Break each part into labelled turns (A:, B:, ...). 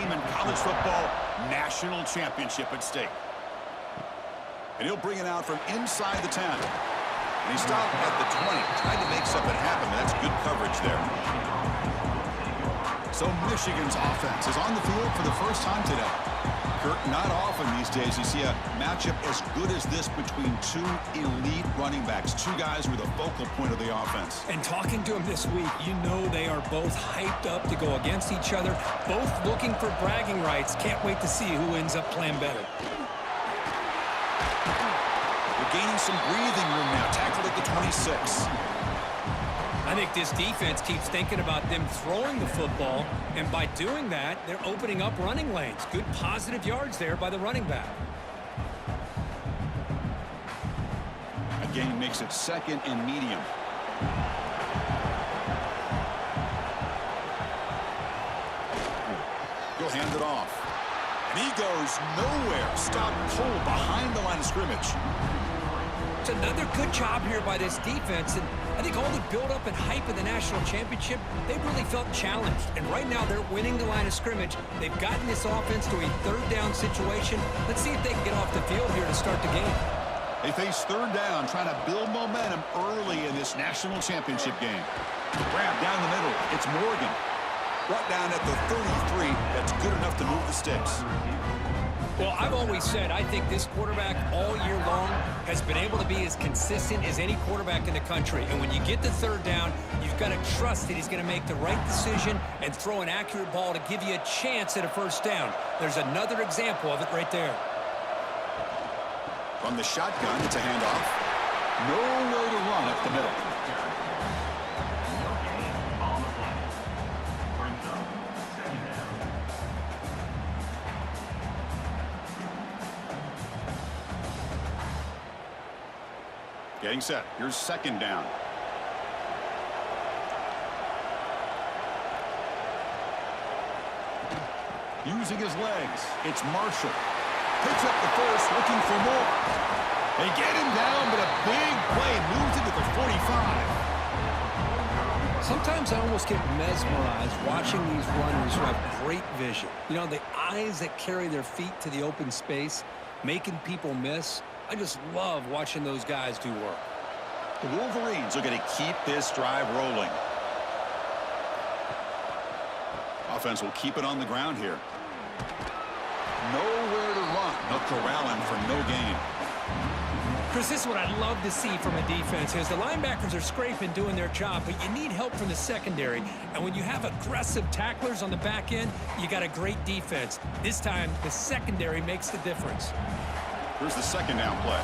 A: team in college football, national championship at stake. And he'll bring it out from inside the 10. And he stopped at the 20, trying to make something happen. That's good coverage there. So Michigan's offense is on the field for the first time today. Kurt, not often these days you see a matchup as good as this between two elite running backs, two guys who are the focal point of the offense.
B: And talking to them this week, you know they are both hyped up to go against each other, both looking for bragging rights. Can't wait to see who ends up playing better.
A: We're gaining some breathing room now, tackled at the 26.
B: I think this defense keeps thinking about them throwing the football, and by doing that, they're opening up running lanes. Good positive yards there by the running back.
A: A gain makes it second and medium. He'll hand it off. And he goes nowhere. Stop cold behind the line of scrimmage.
B: It's another good job here by this defense, and I think all the build-up and hype of the national championship, they really felt challenged. And right now, they're winning the line of scrimmage. They've gotten this offense to a third-down situation. Let's see if they can get off the field here to start the game.
A: They face third down, trying to build momentum early in this national championship game. Grab down the middle. It's Morgan. Brought down at the 33. That's good enough to move the sticks.
B: Well, I've always said I think this quarterback all year long has been able to be as consistent as any quarterback in the country. And when you get the third down, you've got to trust that he's going to make the right decision and throw an accurate ball to give you a chance at a first down. There's another example of it right there.
A: From the shotgun, it's a handoff. Nowhere to run up the middle. Getting set. Here's second down. Using his legs. It's Marshall. Picks up the first, looking for more. They get him down, but a big play moves into the 45.
B: Sometimes I almost get mesmerized watching these runners who have great vision. You know, the eyes that carry their feet to the open space, making people miss. I just love watching those guys do work.
A: The Wolverines are going to keep this drive rolling. Offense will keep it on the ground here. Nowhere to run. They'll corral him for no gain.
B: Chris, this is what I love to see from a defense is the linebackers are scraping, doing their job, but you need help from the secondary. And when you have aggressive tacklers on the back end, you got a great defense. This time, the secondary makes the difference.
A: Here's the second down play.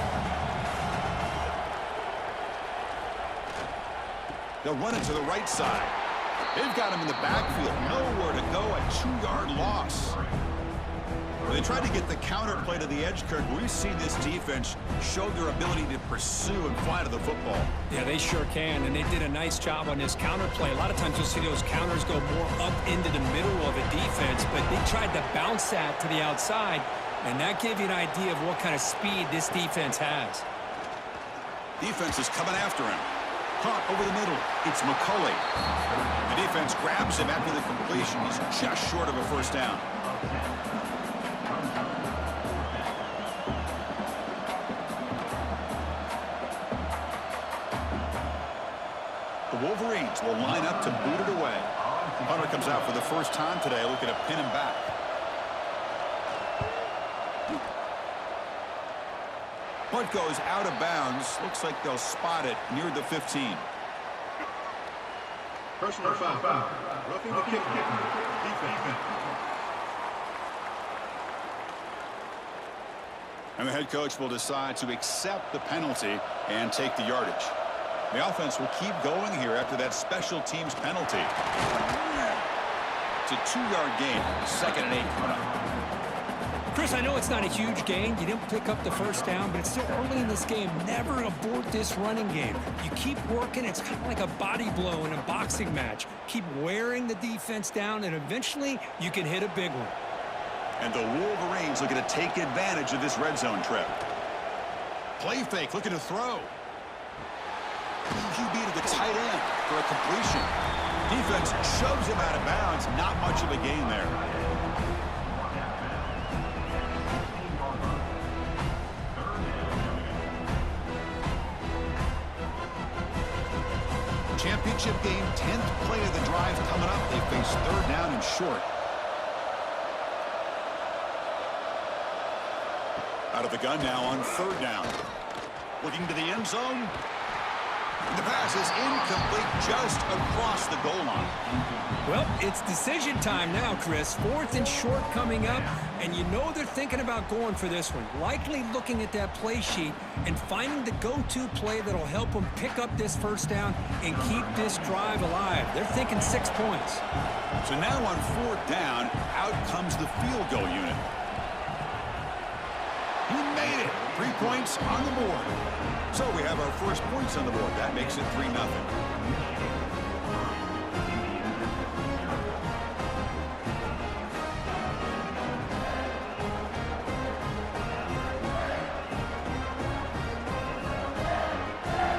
A: They'll run it to the right side. They've got him in the backfield. Nowhere to go. A 2-yard loss. They tried to get the counter play to the edge, Kirk. We've seen this defense show their ability to pursue and fly to the football.
B: Yeah, they sure can, and they did a nice job on this counter play. A lot of times you'll see those counters go more up into the middle of a defense, but they tried to bounce that to the outside. And that gave you an idea of what kind of speed this defense has.
A: Defense is coming after him. Caught over the middle. It's McCulley. The defense grabs him after the completion. He's just short of a first down. The Wolverines will line up to boot it away. Hunter comes out for the first time today, looking to pin him back. Punt goes out of bounds. Looks like they'll spot it near the 15.
C: Personal foul. Roughing the kick. Defense.
A: And the head coach will decide to accept the penalty and take the yardage. The offense will keep going here after that special teams penalty. It's a 2-yard gain. 2nd and 8 coming up.
B: Chris, I know it's not a huge gain. You didn't pick up the first down, but it's still early in this game. Never abort this running game. You keep working. It's kind of like a body blow in a boxing match. Keep wearing the defense down, and eventually you can hit a big one.
A: And the Wolverines looking to take advantage of this red zone trip. Play fake, looking to throw. QB to the tight end for a completion. Defense shoves him out of bounds. Not much of a gain there. championship game, 10th play of the drive coming up. They face third down and short. Out of the gun now on third down. Looking to the end zone. The pass is incomplete just across the goal line.
B: Well, it's decision time now, Chris. Fourth and short coming up, and you know they're thinking about going for this one. Likely looking at that play sheet and finding the go-to play that'll help them pick up this first down and keep this drive alive. They're thinking 6 points.
A: So now on fourth down, out comes the field goal unit. He made it. 3 points on the board. So we have our first points on the board. That makes it 3-0.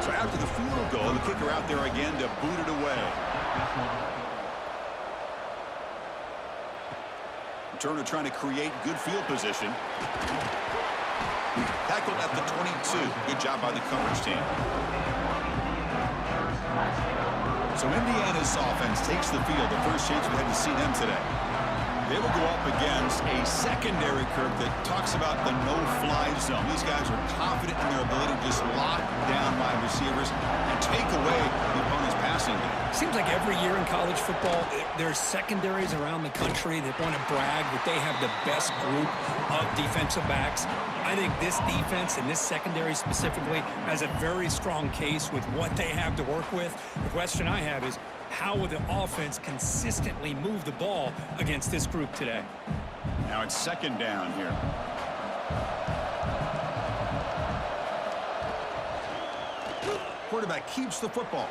A: So after the field goal, the kicker out there again to boot it away. Turner trying to create good field position. Tackled at the 22. Good job by the coverage team. So Indiana's offense takes the field. The first chance we had to see them today. They will go up against a secondary curve that talks about the no-fly zone. These guys are confident in their ability to just lock down wide receivers and take away the opponent's passing game.
B: Seems like every year in college football, there's secondaries around the country that want to brag that they have the best group of defensive backs. I think this defense and this secondary specifically has a very strong case with what they have to work with. The question I have is, how will the offense consistently move the ball against this group today?
A: Now it's second down here. Quarterback keeps the football.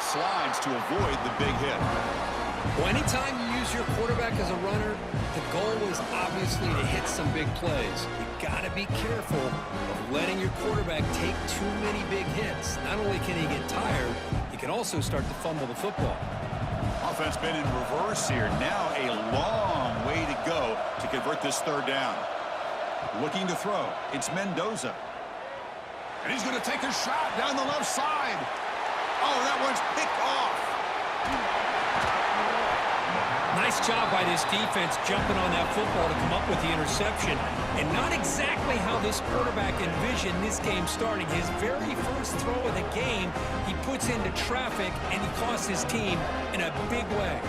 A: Slides to avoid the big hit.
B: Well, anytime you use your quarterback as a runner, the goal is obviously to hit some big plays. You got to be careful of letting your quarterback take too many big hits. Not only can he get tired, he can also start to fumble the football.
A: Offense been in reverse here. Now a long way to go to convert this third down. Looking to throw. It's Mendoza. And he's going to take a shot down the left side. Oh, that one's picked off.
B: Nice job by this defense jumping on that football to come up with the interception. And not exactly how this quarterback envisioned this game starting. His very first throw of the game, he puts into traffic, and he costs his team in a big way.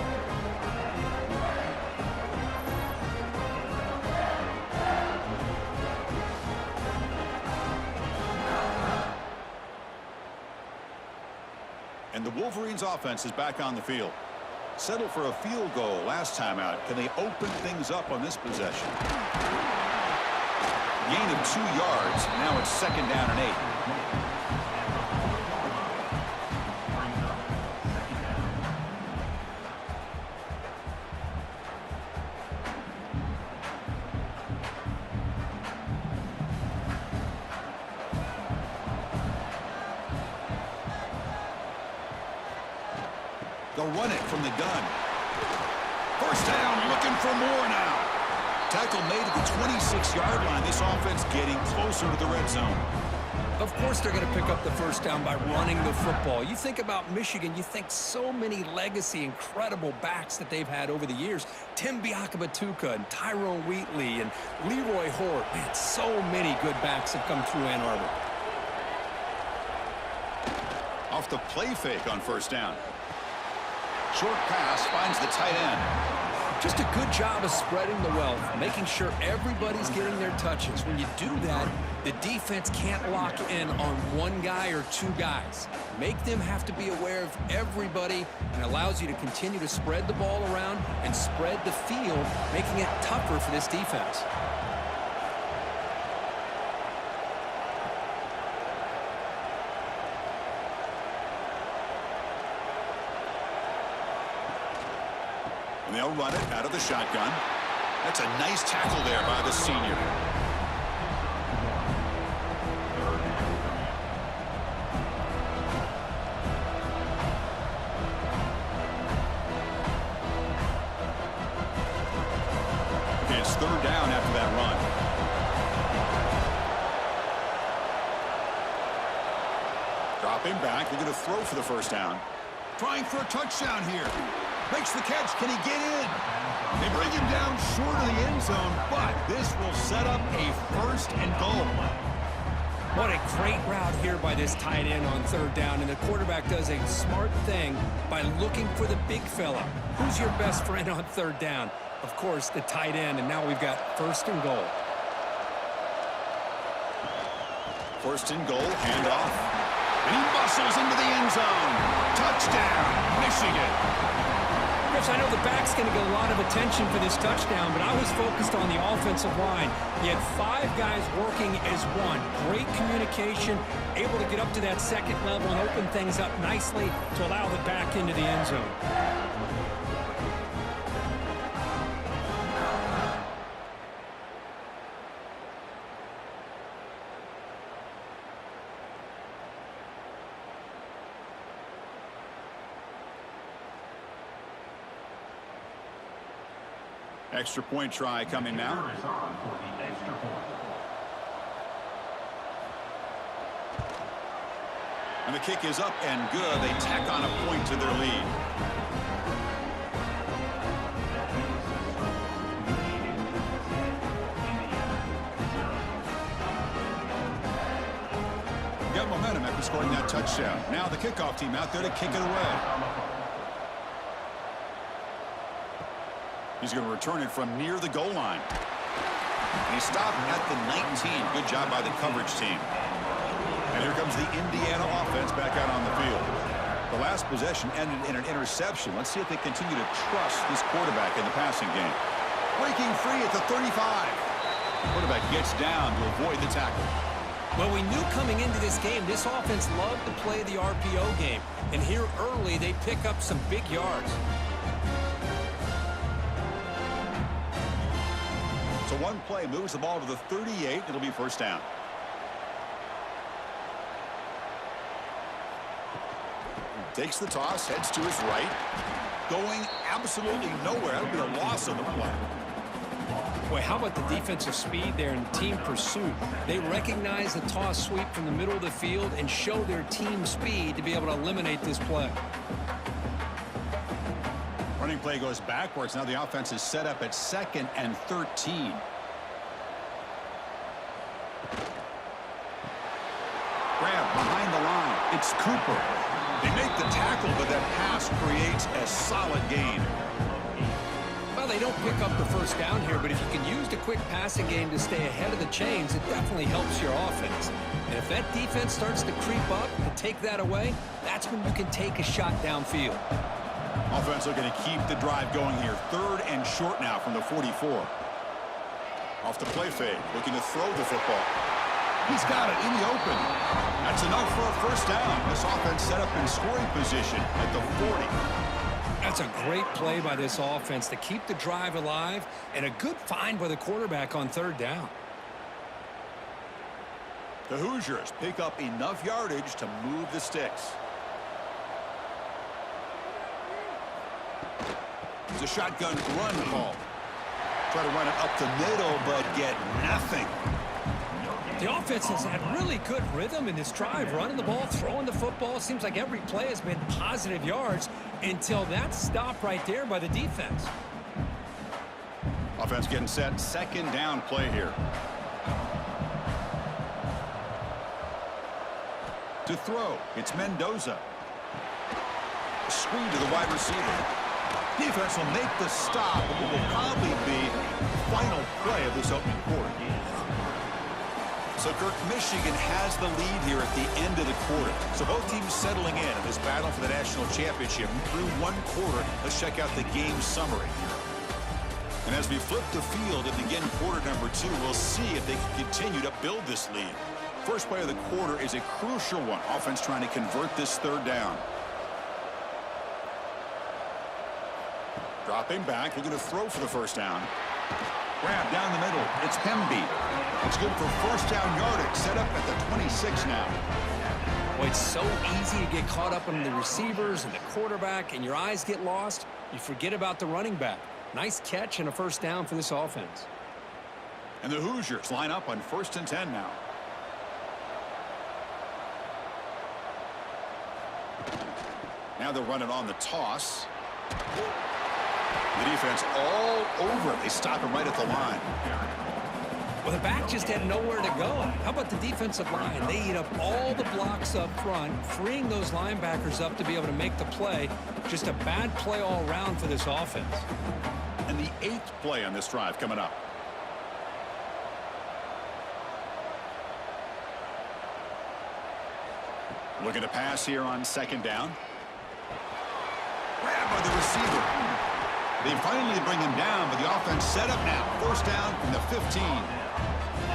A: And the Wolverines' offense is back on the field. Settled for a field goal last time out. Can they open things up on this possession? Gain of 2 yards. Now it's second down and 8. They'll run it from the gun. First down, looking for more now. Tackle made at the 26-yard line. This offense getting closer to the red zone.
B: Of course they're going to pick up the first down by running the football. You think about Michigan, you think so many legacy, incredible backs that they've had over the years. Tim Biakabatuka and Tyrone Wheatley and Leroy Hort. Man, so many good backs have come through Ann Arbor.
A: Off the play fake on first down. Short pass finds the tight end.
B: Just a good job of spreading the wealth, making sure everybody's getting their touches. When you do that, the defense can't lock in on one guy or 2 guys. Make them have to be aware of everybody, and allows you to continue to spread the ball around and spread the field, making it tougher for this defense.
A: And they'll run it out of the shotgun. That's a nice tackle there by the senior. Okay, it's third down after that run. Dropping back. They're going to throw for the first down. trying for a touchdown here. Makes the catch. Can he get in? They bring him down short of the end zone, but this will set up a 1st and goal.
B: What a great route here by this tight end on 3rd down, and the quarterback does a smart thing by looking for the big fella. Who's your best friend on 3rd down? Of course, the tight end, and now we've got 1st and goal.
A: 1st and goal, handoff. And he muscles into the end zone. Touchdown, Michigan.
B: Chris, I know the back's going to get a lot of attention for this touchdown, but I was focused on the offensive line. You had 5 guys working as one. Great communication, able to get up to that 2nd level and open things up nicely to allow the back into the end zone.
A: Extra point try coming now. And the kick is up and good. They tack on a point to their lead. Got momentum after scoring that touchdown. Now the kickoff team out there to kick it away. He's going to return it from near the goal line. And he stopped at the 19. Good job by the coverage team. And here comes the Indiana offense back out on the field. The last possession ended in an interception. Let's see if they continue to trust this quarterback in the passing game. Breaking free at the 35. Quarterback gets down to avoid the tackle.
B: Well, we knew coming into this game, this offense loved to play the RPO game. And here early, they pick up some big yards.
A: So one play moves the ball to the 38. It'll be 1st down. Takes the toss, heads to his right. Going absolutely nowhere. That'll be the loss of the play.
B: Boy, how about the defensive speed there and team pursuit? They recognize the toss sweep from the middle of the field and show their team speed to be able to eliminate this play.
A: Running play goes backwards. Now the offense is set up at 2nd and 13. Grab behind the line. It's Cooper. They make the tackle, but that pass creates a solid gain.
B: Well, they don't pick up the 1st down here, but if you can use the quick passing game to stay ahead of the chains, it definitely helps your offense. And if that defense starts to creep up and take that away, that's when you can take a shot downfield.
A: Offense looking to keep the drive going here. 3rd and short now from the 44. Off the play fake, looking to throw the football. He's got it in the open. That's enough for a 1st down. This offense set up in scoring position at the 40.
B: That's a great play by this offense to keep the drive alive, and a good find by the quarterback on 3rd down.
A: The Hoosiers pick up enough yardage to move the sticks. It's a shotgun run call. Try to run it up the middle, but get nothing.
B: The offense has had really good rhythm in this drive, running the ball, throwing the football. It seems like every play has been positive yards until that stop right there by the defense.
A: Offense getting set. 2nd down play here. To throw, it's Mendoza. Screen to the wide receiver. Defense will make the stop, but it will probably be the final play of this opening quarter. So, Kirk, Michigan has the lead here at the end of the quarter. So both teams settling in this battle for the national championship through 1 quarter. Let's check out the game summary. And as we flip the field and begin quarter number 2, we'll see if they can continue to build this lead. First play of the quarter is a crucial one. Offense trying to convert this 3rd down. Dropping back, looking to throw for the 1st down. Grab down the middle. It's Hemby. It's good for 1st down yardage. Set up at the 26 now.
B: Well, it's so easy to get caught up in the receivers and the quarterback, and your eyes get lost. You forget about the running back. Nice catch and a 1st down for this offense.
A: And the Hoosiers line up on 1st and 10 now. Now they'll run it on the toss. The defense all over it. They stop him right at the line.
B: Well, the back just had nowhere to go. How about the defensive line? They eat up all the blocks up front, freeing those linebackers up to be able to make the play. Just a bad play all around for this offense.
A: And the 8th play on this drive coming up. Looking to pass here on 2nd down. Grabbed by the receiver. They finally bring him down, but the offense set up now. 1st down from the 15.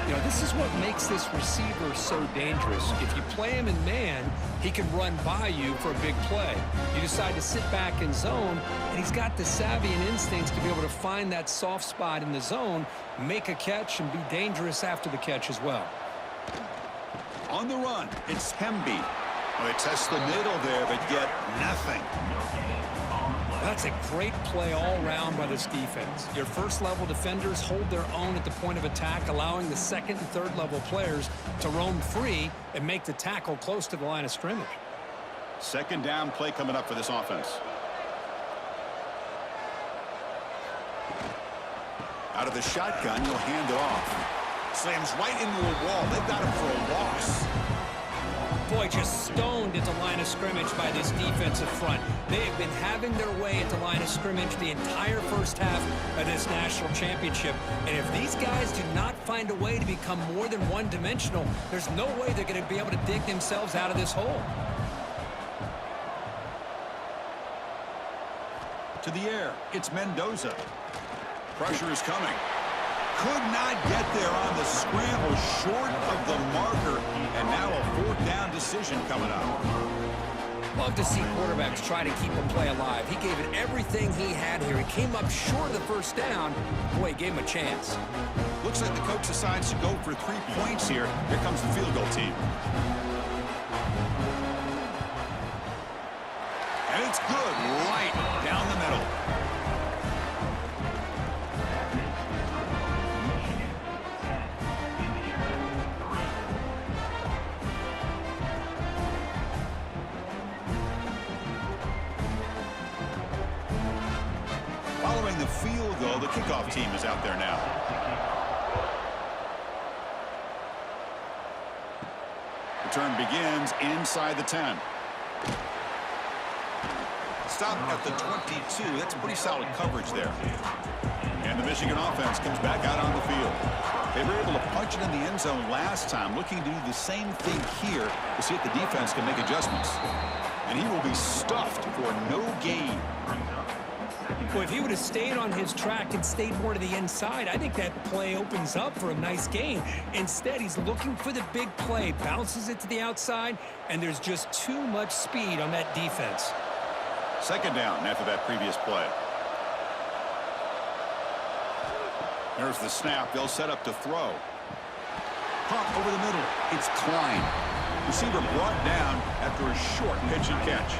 B: You know, this is what makes this receiver so dangerous. If you play him in man, he can run by you for a big play. You decide to sit back in zone, and he's got the savvy and instincts to be able to find that soft spot in the zone, make a catch, and be dangerous after the catch as well.
A: On the run, it's Hemby. Well, they test the middle there, but get nothing.
B: That's a great play all around by this defense. Your first-level defenders hold their own at the point of attack, allowing the 2nd and 3rd-level players to roam free and make the tackle close to the line of scrimmage.
A: 2nd down play coming up for this offense. Out of the shotgun, he'll hand it off. Slams right into a wall. They've got him for a loss.
B: Boy, just stoned at the line of scrimmage by this defensive front. They have been having their way at the line of scrimmage the entire first half of this national championship. And if these guys do not find a way to become more than one-dimensional, there's no way they're going to be able to dig themselves out of this hole.
A: To the air, it's Mendoza. Pressure is coming. Could not get there on the scramble, short of the marker, and now a 4th down decision coming up.
B: Love to see quarterbacks try to keep a play alive. He gave it everything he had here. He came up short of the 1st down. Boy, he gave him a chance.
A: Looks like the coach decides to go for 3 points here. Here comes the field goal team. And it's good, right down the middle. Following the field goal, the kickoff team is out there now. Return begins inside the 10. Stop at the 22. That's pretty solid coverage there. And the Michigan offense comes back out on the field. They were able to punch it in the end zone last time, looking to do the same thing here to see if the defense can make adjustments. And he will be stuffed for no gain.
B: Well, if he would have stayed on his track and stayed more to the inside, I think that play opens up for a nice gain. Instead, he's looking for the big play, bounces it to the outside, and there's just too much speed on that defense.
A: 2nd down after that previous play. There's the snap. They'll set up to throw. Pump over the middle. It's Klein. Receiver brought down after a short pitch and catch.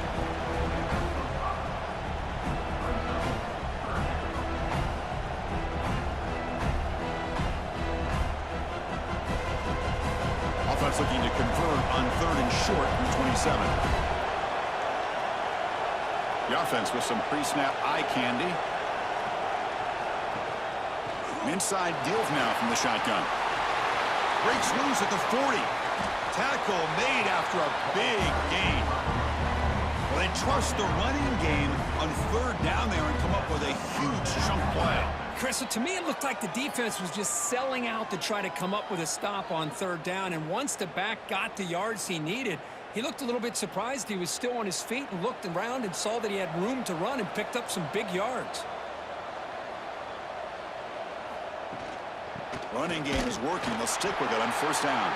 A: Offense looking to convert on 3rd and short from the 27. The offense with some pre-snap eye candy. Inside deals now from the shotgun. Breaks loose at the 40. Tackle made after a big gain. Well, they trust the running game on 3rd down there and come up with a huge chunk play.
B: Chris, to me, it looked like the defense was just selling out to try to come up with a stop on 3rd down. And once the back got the yards he needed, he looked a little bit surprised. He was still on his feet and looked around and saw that he had room to run and picked up some big yards.
A: Running game is working. They'll stick with it on 1st down.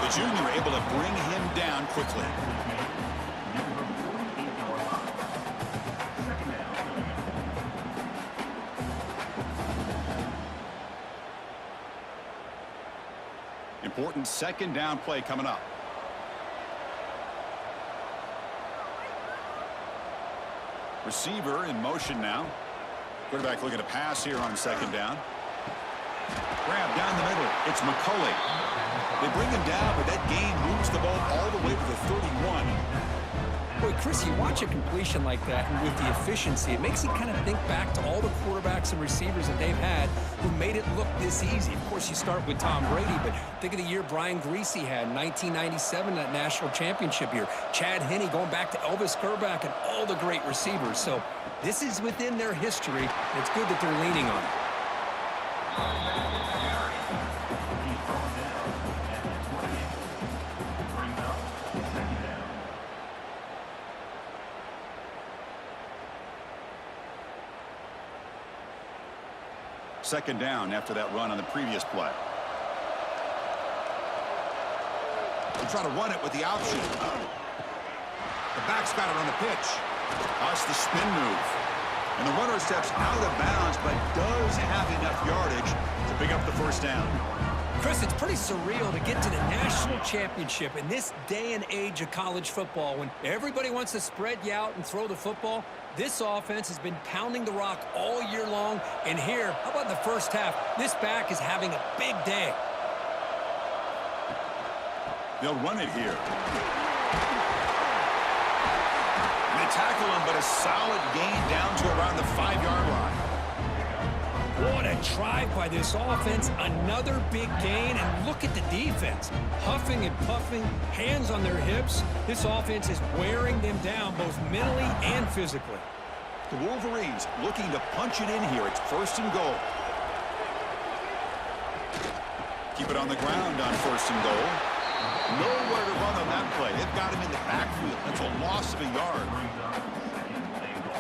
A: The junior able to bring him down quickly. Important 2nd down play coming up. Receiver in motion now. Quarterback looking to pass here on 2nd down. Grab down the middle. It's McCulley. They bring him down, but that gain moves the ball all the way to the 31.
B: Boy, Chris, you watch a completion like that, and with the efficiency, it makes you kind of think back to all the quarterbacks and receivers that they've had who made it look this easy. Of course, you start with Tom Brady, but think of the year Brian Greasy had in 1997, that national championship year. Chad Henne going back to Elvis Kerback and all the great receivers. So this is within their history. It's good that they're leaning on it.
A: Second down after that run on the previous play. They try to run it with the option. The back's got it on the pitch. That's the spin move. And the runner steps out of bounds, but does have enough yardage to pick up the first down.
B: Chris, it's pretty surreal to get to the national championship in this day and age of college football when everybody wants to spread you out and throw the football. This offense has been pounding the rock all year long, and here, how about the first half? This back is having a big day.
A: They'll run it here. And they tackle him, but a solid gain down to around the 5-yard line.
B: What a drive by this offense. Another big gain, and look at the defense. Huffing and puffing, hands on their hips. This offense is wearing them down both mentally and physically.
A: The Wolverines looking to punch it in here. It's first and goal. Keep it on the ground on first and goal. Nowhere to run on that play. They've got him in the backfield. That's a loss of a yard.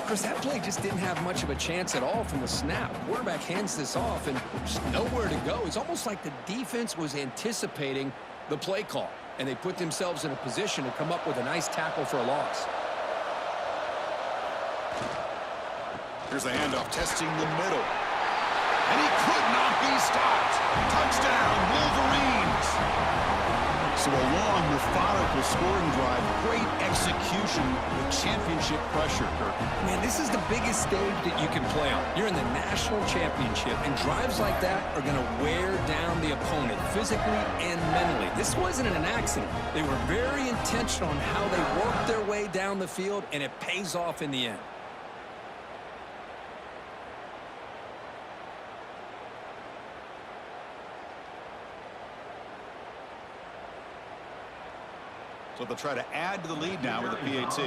B: Chris, that play just didn't have much of a chance at all from the snap. Quarterback hands this off, and there's nowhere to go. It's almost like the defense was anticipating the play call, and they put themselves in a position to come up with a nice tackle for a loss.
A: Here's the handoff, testing the middle. And he could not be stopped. Touchdown, Wolverines. So a long, methodical scoring drive. Great execution with championship pressure, Kirk.
B: Man, this is the biggest stage that you can play on. You're in the national championship, and drives like that are going to wear down the opponent physically and mentally. This wasn't an accident. They were very intentional on how they worked their way down the field, and it pays off in the end.
A: So they'll try to add to the lead now with a PAT.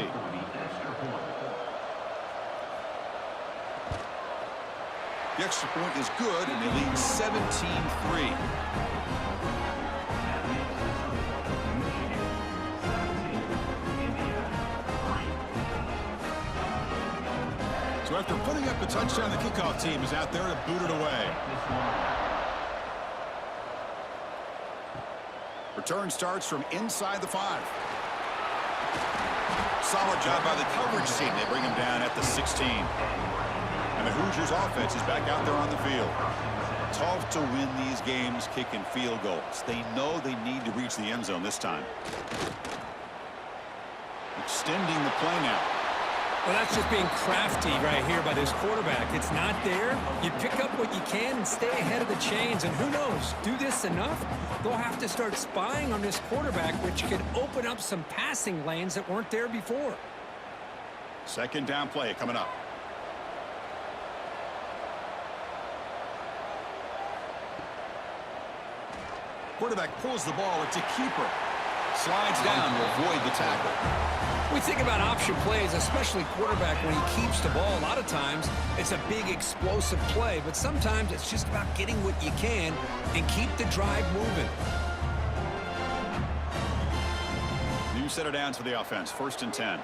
A: The extra point is good, and they lead 17-3. So after putting up a touchdown, the kickoff team is out there to boot it away. Return starts from inside the 5. Solid job by the coverage team. They bring him down at the 16. And the Hoosiers offense is back out there on the field. Tough to win these games kicking field goals. They know they need to reach the end zone this time. Extending the play now.
B: Well, that's just being crafty right here by this quarterback. It's not there. You pick up what you can and stay ahead of the chains. And who knows, do this enough, they'll have to start spying on this quarterback, which could open up some passing lanes that weren't there before.
A: Second down play coming up. Quarterback pulls the ball to keeper. Slides down to avoid the tackle.
B: We think about option plays, especially quarterback, when he keeps the ball. A lot of times, it's a big explosive play, but sometimes it's just about getting what you can and keep the drive moving.
A: New set of downs for the offense. First and 10.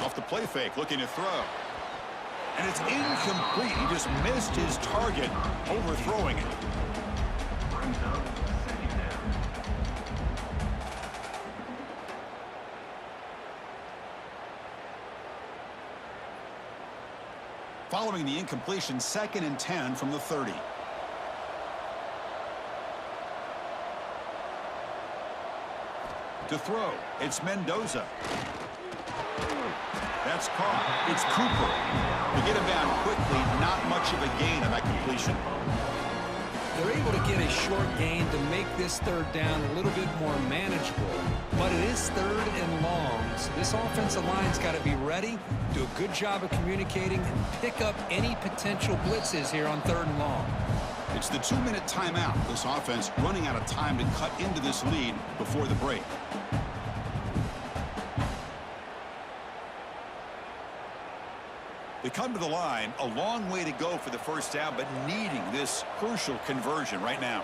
A: Off the play fake, looking to throw. And it's incomplete. He just missed his target, overthrowing it. Following the incompletion, 2nd and 10 from the 30. To throw, it's Mendoza. That's caught. It's Cooper. To get him down quickly, not much of a gain on that completion.
B: they're able to get a short gain to make this third down a little bit more manageable. But it is third and long, so this offensive line's got to be ready, do a good job of communicating, and pick up any potential blitzes here on third and long.
A: It's the 2-minute timeout. This offense running out of time to cut into this lead before the break. They come to the line, a long way to go for the first down, but needing this crucial conversion right now.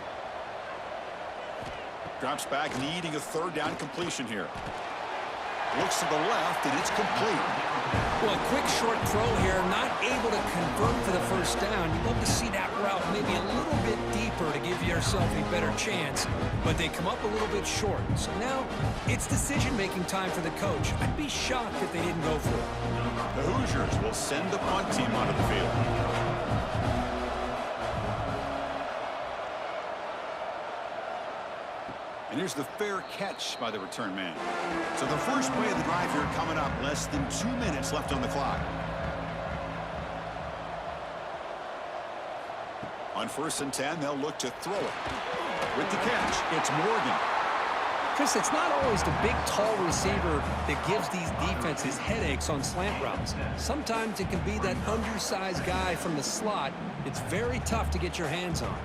A: Drops back, needing a third down completion here. Looks to the left, and it's complete.
B: Well, a quick short throw here, not able to convert for the first down. You'd love to see that route maybe a little bit deeper to give yourself a better chance, but they come up a little bit short. So now it's decision-making time for the coach. I'd be shocked if they didn't go for it.
A: The Hoosiers will send the punt team onto the field. And here's the fair catch by the return man. So the first play of the drive here coming up, less than 2 minutes left on the clock. On 1st and 10, they'll look to throw it. With the catch, it's Morgan.
B: Chris, it's not always the big, tall receiver that gives these defenses headaches on slant routes. Sometimes it can be that undersized guy from the slot. It's very tough to get your hands on.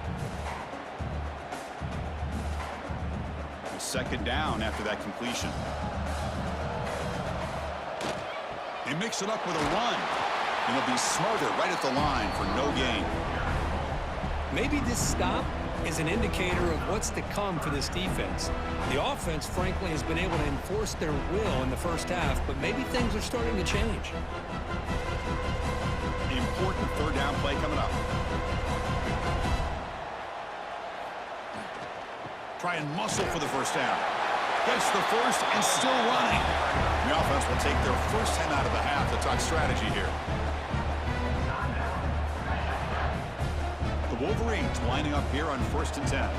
A: Second down after that completion. They mix it up with a run. And they'll be smothered right at the line for no gain.
B: Maybe this stop is an indicator of what's to come for this defense. The offense, frankly, has been able to enforce their will in the first half, but maybe things are starting to change.
A: Important third down play coming up. Try and muscle for the first down. Gets the first and still running. The offense will take their first 10 out of the half to talk strategy here. The Wolverines lining up here on 1st and 10.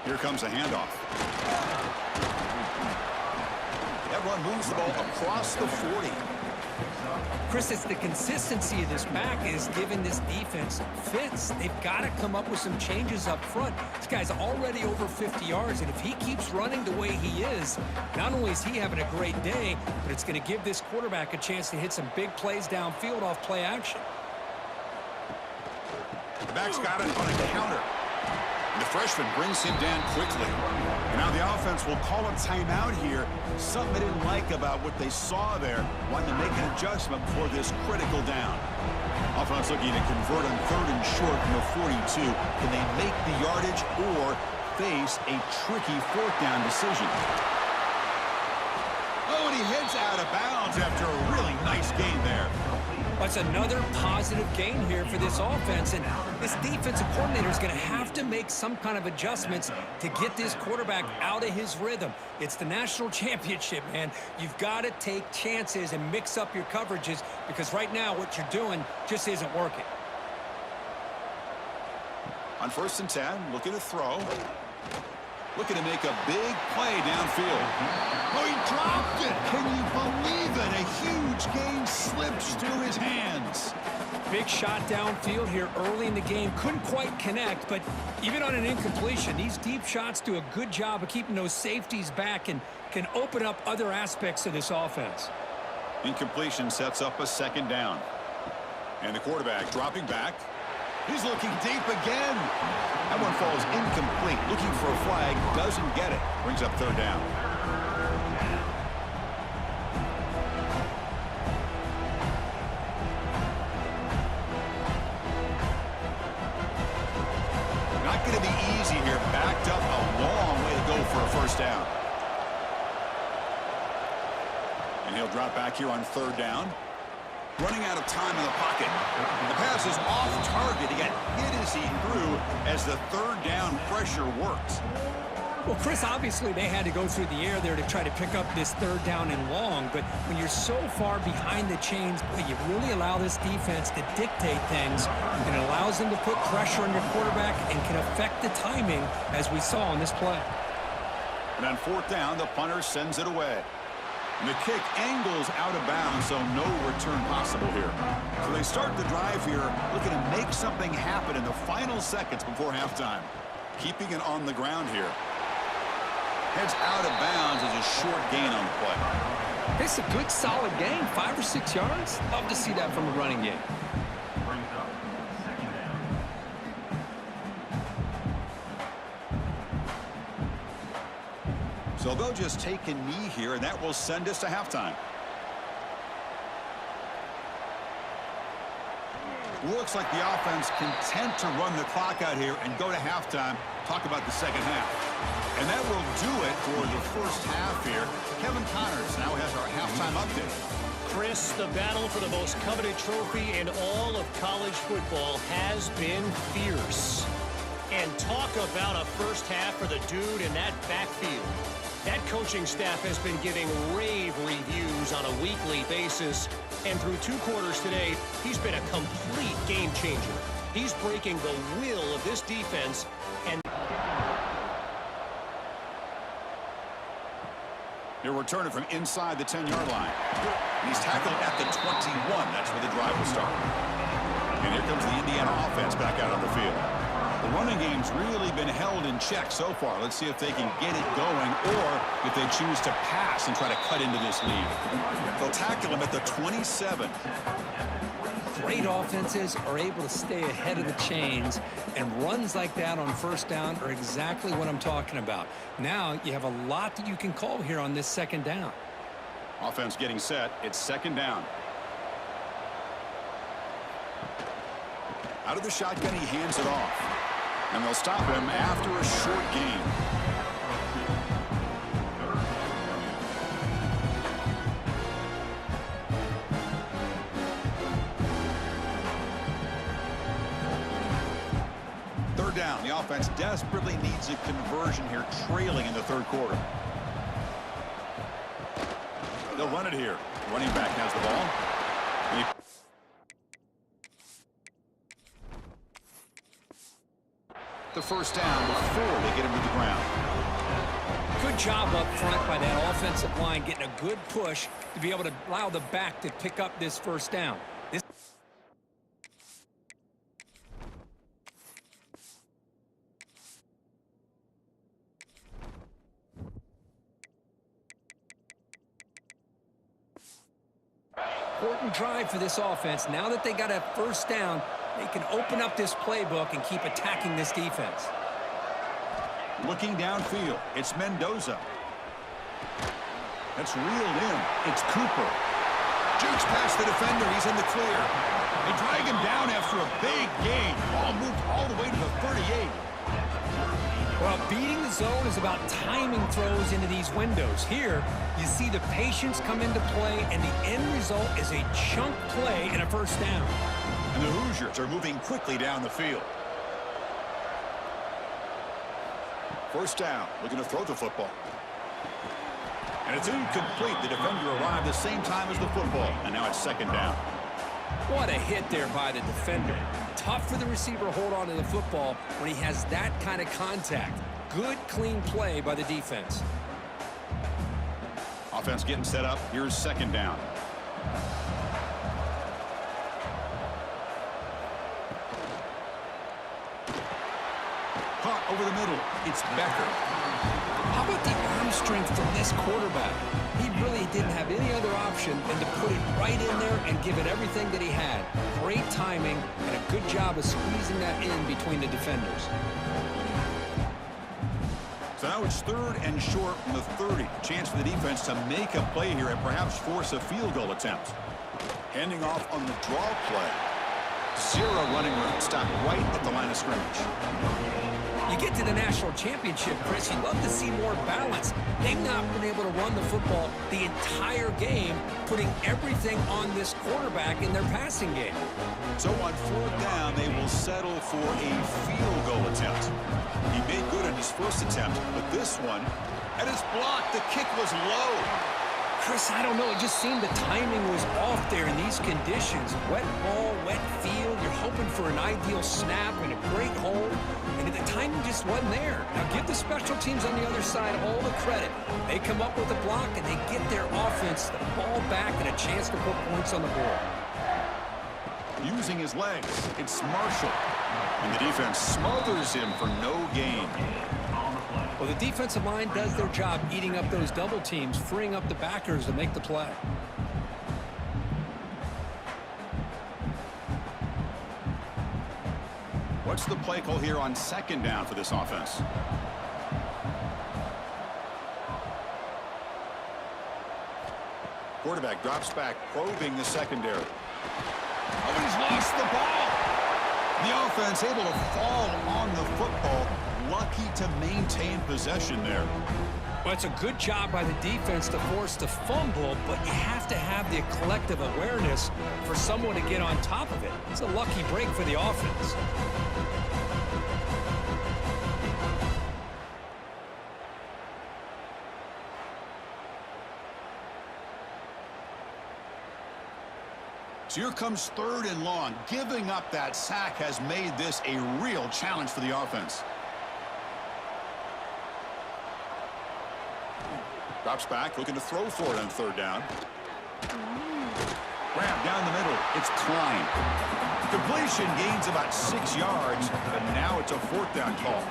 A: Here comes a handoff. That run moves the ball across the 40.
B: Chris, it's the consistency of this back is giving this defense fits. They've got to come up with some changes up front. This guy's already over 50 yards, and if he keeps running the way he is, not only is he having a great day, but it's going to give this quarterback a chance to hit some big plays downfield off play action.
A: The back's got it on a counter. And the freshman brings him down quickly. And now the offense will call a timeout here. Something they didn't like about what they saw there. Wanting to make an adjustment before this critical down. Offense looking to convert on 3rd and short from the 42. Can they make the yardage or face a tricky 4th down decision? Oh, and he heads out of bounds after a really nice gain there.
B: That's another positive gain here for this offense, and this defensive coordinator is going to have to make some kind of adjustments to get this quarterback out of his rhythm. It's the national championship, man. You've got to take chances and mix up your coverages because right now what you're doing just isn't working.
A: On 1st and 10, looking to throw. Looking to make a big play downfield. Oh, he dropped it! Can you believe it? A huge gain slips through his hands.
B: Big shot downfield here early in the game. Couldn't quite connect, but even on an incompletion, these deep shots do a good job of keeping those safeties back and can open up other aspects of this offense.
A: Incompletion sets up a 2nd down. And the quarterback dropping back. He's looking deep again. That one falls incomplete. Looking for a flag. Doesn't get it. Brings up 3rd down. Not going to be easy here. Backed up a long way to go for a 1st down. And he'll drop back here on 3rd down. Running out of time in the pocket. The pass is off target. He got hit as he threw as the 3rd down pressure works.
B: Well, Chris, obviously they had to go through the air there to try to pick up this 3rd down and long, but when you're so far behind the chains, boy, you really allow this defense to dictate things, and it allows them to put pressure on your quarterback and can affect the timing, as we saw on this play.
A: And on 4th down, the punter sends it away. And the kick angles out of bounds, so no return possible here. So they start the drive here, looking to make something happen in the final seconds before halftime. Keeping it on the ground here. Heads out of bounds as a short gain on the play.
B: It's a good, solid gain, 5 or 6 yards. Love to see that from a running game.
A: So they'll just take a knee here, and that will send us to halftime. Looks like the offense content to run the clock out here and go to halftime. Talk about the second half. And that will do it for the first half here. Kevin Connors now has our halftime update.
D: Chris, the battle for the most coveted trophy in all of college football has been fierce. And talk about a first half for the dude in that backfield. That coaching staff has been giving rave reviews on a weekly basis. And through 2 quarters today, he's been a complete game changer. He's breaking the will of this defense. And
A: He'll return it from inside the 10-yard line. And he's tackled at the 21. That's where the drive will start. And here comes the Indiana offense back out on the field. The running game's really been held in check so far. Let's see if they can get it going or if they choose to pass and try to cut into this lead. They'll tackle him at the 27.
B: Great offenses are able to stay ahead of the chains, and runs like that on first down are exactly what I'm talking about. Now you have a lot that you can call here on this second down.
A: Offense getting set. It's second down. Out of the shotgun, he hands it off. And they'll stop him after a short gain. Third down. The offense desperately needs a conversion here, trailing in the third quarter. They'll run it here. Running back has the ball. The first down before they get him to the ground.
B: Good job up front by that offensive line, getting a good push to be able to allow the back to pick up this first down. Important drive for this offense. Now that they got a first down, they can open up this playbook and keep attacking this defense.
A: Looking downfield, it's Mendoza. That's reeled in. It's Cooper. Jukes past the defender. He's in the clear. They drag him down after a big gain. Ball moved all the way to the 38.
B: Well, beating the zone is about timing throws into these windows. Here, you see the patience come into play, and the end result is a chunk play and a first down.
A: And the Hoosiers are moving quickly down the field. First down, looking to throw the football. And it's incomplete. The defender arrived the same time as the football, and now it's second down.
B: What a hit there by the defender. Tough for the receiver to hold on to the football when he has that kind of contact. Good, clean play by the defense.
A: Offense getting set up. Here's second down. Caught over the middle. It's Becker.
B: How about the arm strength from this quarterback? He really didn't have any other option than to put it right in there and give it everything that he had. Great timing and a good job of squeezing that in between the defenders.
A: So now it's third and short from the 30. Chance for the defense to make a play here and perhaps force a field goal attempt. Handing off on the draw play. 0 running room. Stopped right at the line of scrimmage.
B: You get to the national championship, Chris, you'd love to see more balance. They've not been able to run the football the entire game, putting everything on this quarterback in their passing game.
A: So on fourth down, they will settle for a field goal attempt. He made good on his first attempt, but this one, and it's blocked. The kick was low.
B: Chris, I don't know. It just seemed the timing was off there in these conditions. Wet ball, wet field. You're hoping for an ideal snap and a great hold, and the timing just wasn't there. Now, give the special teams on the other side all the credit. They come up with a block, and they get their offense the ball back and a chance to put points on the board.
A: Using his legs, it's Marshall. And the defense smothers him for no gain.
B: Well, the defensive line does their job eating up those double teams, freeing up the backers to make the play.
A: What's the play call here on second down for this offense? Quarterback drops back, probing the secondary. Oh, he's lost the ball. The offense able to fall on the football. Lucky to maintain possession there.
B: Well, it's a good job by the defense to force the fumble, but you have to have the collective awareness for someone to get on top of it. It's a lucky break for the offense.
A: So here comes 3rd and long. Giving up that sack has made this a real challenge for the offense. Drops back, looking to throw for it on 3rd down. Grab down the middle. It's Klein. Completion gains about 6 yards, but now it's a 4th down call.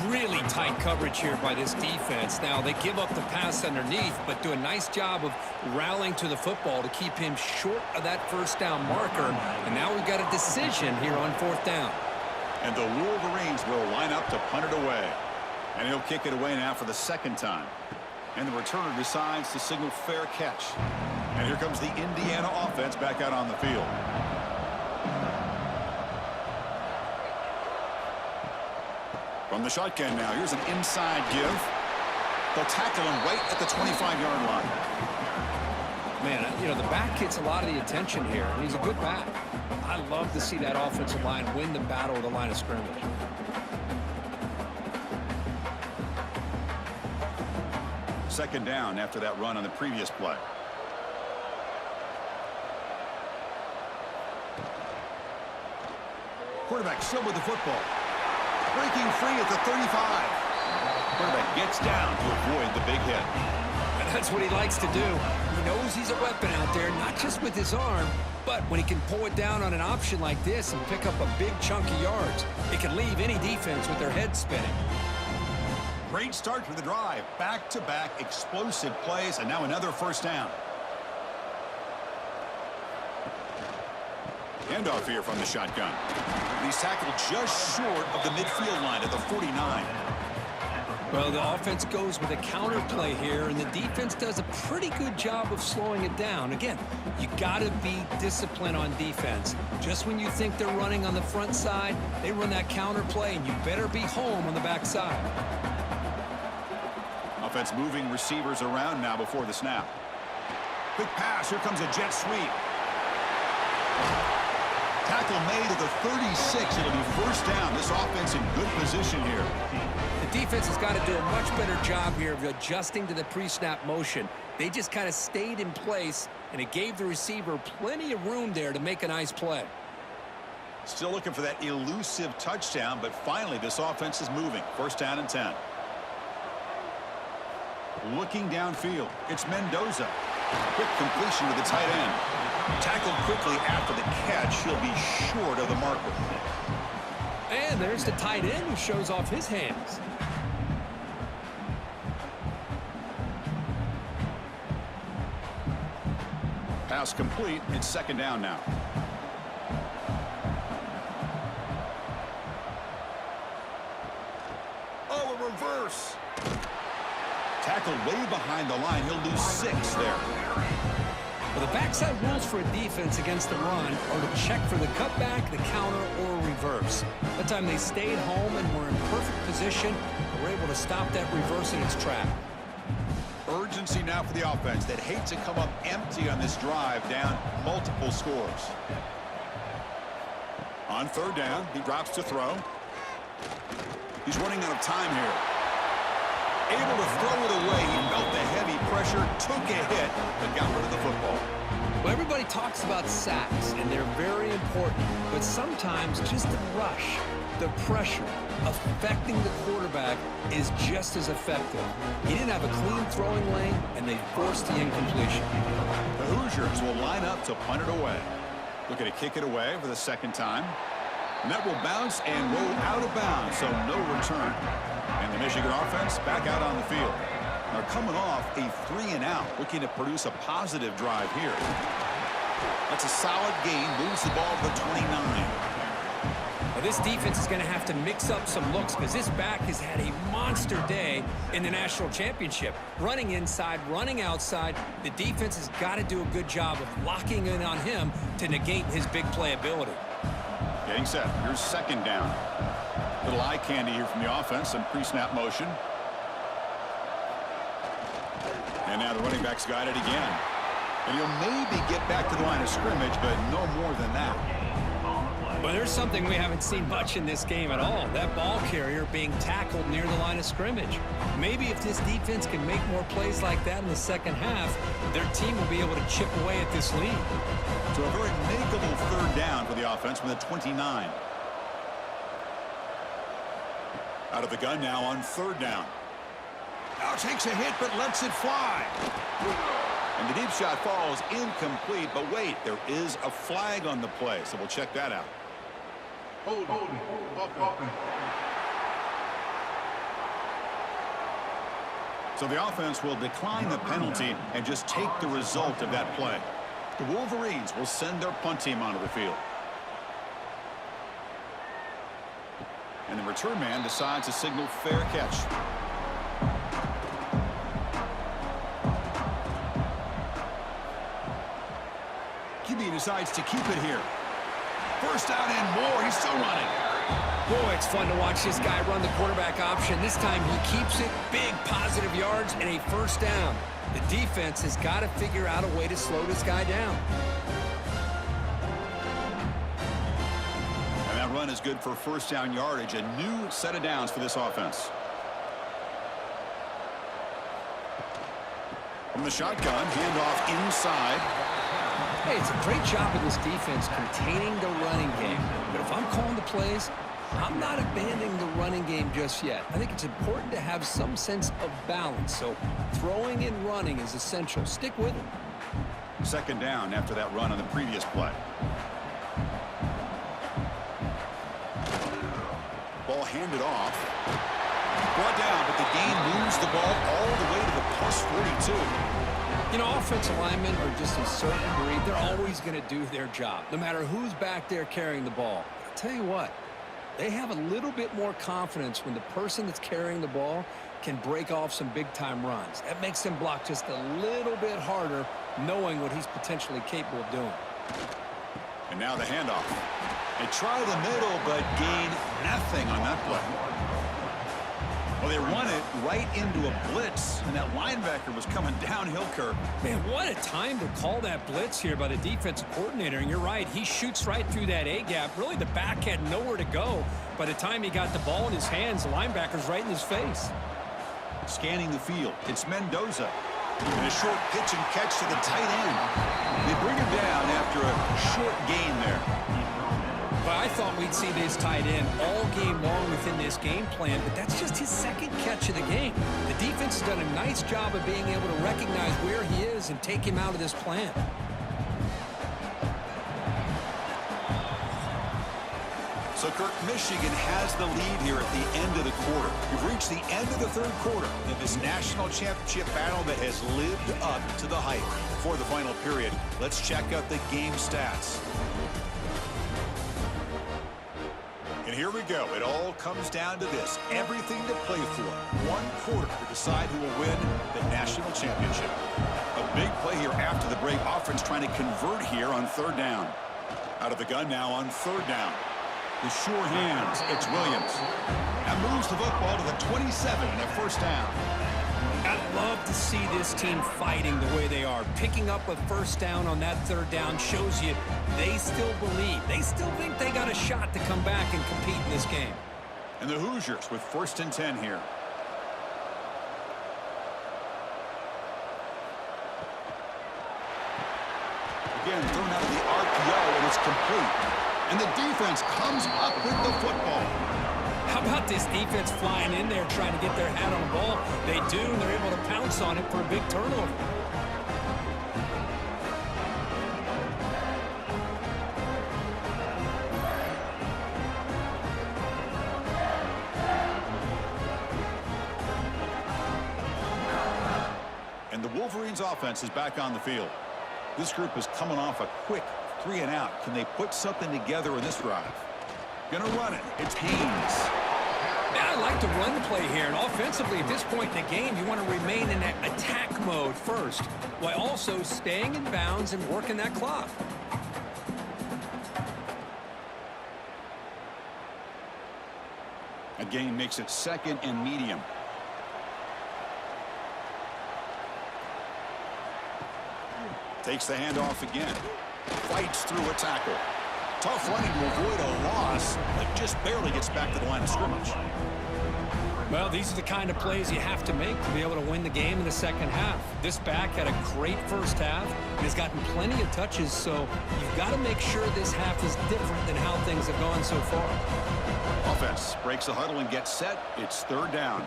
B: Really tight coverage here by this defense. Now, they give up the pass underneath, but do a nice job of rallying to the football to keep him short of that 1st down marker. And now we've got a decision here on 4th down.
A: And the Wolverines will line up to punt it away. And he'll kick it away now for the 2nd time. And the returner decides to signal fair catch. And here comes the Indiana offense back out on the field. From the shotgun now, here's an inside give. They'll tackle him right at the 25-yard line.
B: Man, you know, the back gets a lot of the attention here, and he's a good back. I love to see that offensive line win the battle at the line of scrimmage.
A: Second down after that run on the previous play. Quarterback still with the football. Breaking free at the 35. Quarterback gets down to avoid the big hit.
B: And that's what he likes to do. He knows he's a weapon out there, not just with his arm, but when he can pull it down on an option like this and pick up a big chunk of yards, it can leave any defense with their head spinning.
A: Great start to the drive. Back-to-back explosive plays, and now another 1st down. Handoff here from the shotgun. He's tackled just short of the midfield line at the 49.
B: Well, the offense goes with a counter play here, and the defense does a pretty good job of slowing it down. Again, you got to be disciplined on defense. Just when you think they're running on the front side, they run that counter play, and you better be home on the back side.
A: Offense moving receivers around now before the snap. Quick pass. Here comes a jet sweep. Tackle made at the 36. It'll be 1st down. This offense in good position here.
B: The defense has got to do a much better job here of adjusting to the pre-snap motion. They just kind of stayed in place, and it gave the receiver plenty of room there to make a nice play.
A: Still looking for that elusive touchdown, but finally this offense is moving. 1st down and 10. Looking downfield, it's Mendoza. Quick completion to the tight end. Tackled quickly after the catch. He'll be short of the marker.
B: And there's the tight end who shows off his hands.
A: Pass complete. It's 2nd down now. Oh, a reverse. Tackled way behind the line. He'll lose 6 there.
B: Well, the backside rules for a defense against the run are to check for the cutback, the counter, or reverse. That time they stayed home and were in perfect position and were able to stop that reverse in its track.
A: Urgency now for the offense that hates to come up empty on this drive, down multiple scores. On 3rd down, he drops to throw. He's running out of time here. Able to throw it away. He felt the heavy pressure, took a hit, but got rid of the football.
B: Well, everybody talks about sacks, and they're very important. But sometimes just the rush, the pressure, affecting the quarterback is just as effective. He didn't have a clean throwing lane, and they forced the incompletion.
A: The Hoosiers will line up to punt it away. Looking to kick it away for the second time. And that will bounce and roll out of bounds, so no return. And the Michigan offense back out on the field. They're coming off a 3-and-out, looking to produce a positive drive here. That's a solid gain, moves the ball to the 29.
B: Well, this defense is going to have to mix up some looks because this back has had a monster day in the national championship. Running inside, running outside. The defense has got to do a good job of locking in on him to negate his big play ability.
A: Getting set. Here's second down. Little eye candy here from the offense. Some pre-snap motion. And now the running back's got it again. And he'll maybe get back to the line of scrimmage, but no more than that.
B: Well, there's something we haven't seen much in this game at all. That ball carrier being tackled near the line of scrimmage. Maybe if this defense can make more plays like that in the second half, their team will be able to chip away at this lead.
A: So a very makeable third down for the offense from the 29. Out of the gun now on third down. Now takes a hit but lets it fly. And the deep shot falls incomplete, but wait, there is a flag on the play, so we'll check that out.
C: Hold. Bokin.
A: So the offense will decline the penalty and just take the result of that play. The Wolverines will send their punt team onto the field. And the return man decides to signal fair catch. QB decides to keep it here. First down and more. He's still running.
B: Boy, it's fun to watch this guy run the quarterback option. This time he keeps it. Big positive yards and a first down. The defense has got to figure out a way to slow this guy down.
A: And that run is good for first down yardage. A new set of downs for this offense. From the shotgun, handoff inside.
B: Hey, it's a great job of this defense containing the running game. But if I'm calling the plays, I'm not abandoning the running game just yet. I think it's important to have some sense of balance. So throwing and running is essential. Stick with it.
A: Second down after that run on the previous play. Ball handed off. Brought down, but the gain moves the ball all the way to the plus 42.
B: You know, offensive linemen are just a certain breed. They're always going to do their job, no matter who's back there carrying the ball. I'll tell you what, they have a little bit more confidence when the person that's carrying the ball can break off some big-time runs. That makes them block just a little bit harder, knowing what he's potentially capable of doing.
A: And now the handoff. They try the middle, but gain nothing on that play. Well, they run it right into a blitz, and that linebacker was coming downhill, Kirk.
B: Man, what a time to call that blitz here by the defensive coordinator. And you're right, he shoots right through that A-gap. Really, the back had nowhere to go. By the time he got the ball in his hands, the linebacker's right in his face.
A: Scanning the field, it's Mendoza. And a short pitch and catch to the tight end. They bring him down after a short gain there.
B: But I thought we'd see this tight end all game long within this game plan, but that's just his second catch of the game. The defense has done a nice job of being able to recognize where he is and take him out of this plan.
A: So, Kirk, Michigan has the lead here at the end of the quarter. We've reached the end of the third quarter in this national championship battle that has lived up to the hype. For the final period, let's check out the game stats. And here we go. It all comes down to this. Everything to play for. One quarter to decide who will win the national championship. A big play here after the break. Offense trying to convert here on third down. Out of the gun now on third down. The sure hands. It's Williams. That moves the football to the 27 and a first down.
B: I'd love to see this team fighting the way they are. Picking up a first down on that third down shows you they still believe. They still think they got a shot to come back and compete in this game.
A: And the Hoosiers with first and 10 here. Again, thrown out of the RPO, and it's complete. And the defense comes up with the football.
B: How about this defense flying in there trying to get their hand on the ball? They do, and they're able to pounce on it for a big turnover.
A: And the Wolverines offense is back on the field. This group is coming off a quick 3-and-out. Can they put something together in this drive? Gonna run it. It's Haynes.
B: Yeah, I like to run the play here. And offensively, at this point in the game, you want to remain in that attack mode first, while also staying in bounds and working that clock.
A: A gain makes it 2nd and medium. Takes the handoff again. Fights through a tackle. Tough running to avoid a loss, but just barely gets back to the line of scrimmage.
B: Well, these are the kind of plays you have to make to be able to win the game in the second half. This back had a great first half and has gotten plenty of touches, so you've got to make sure this half is different than how things have gone so far.
A: Offense breaks the huddle and gets set. It's 3rd down.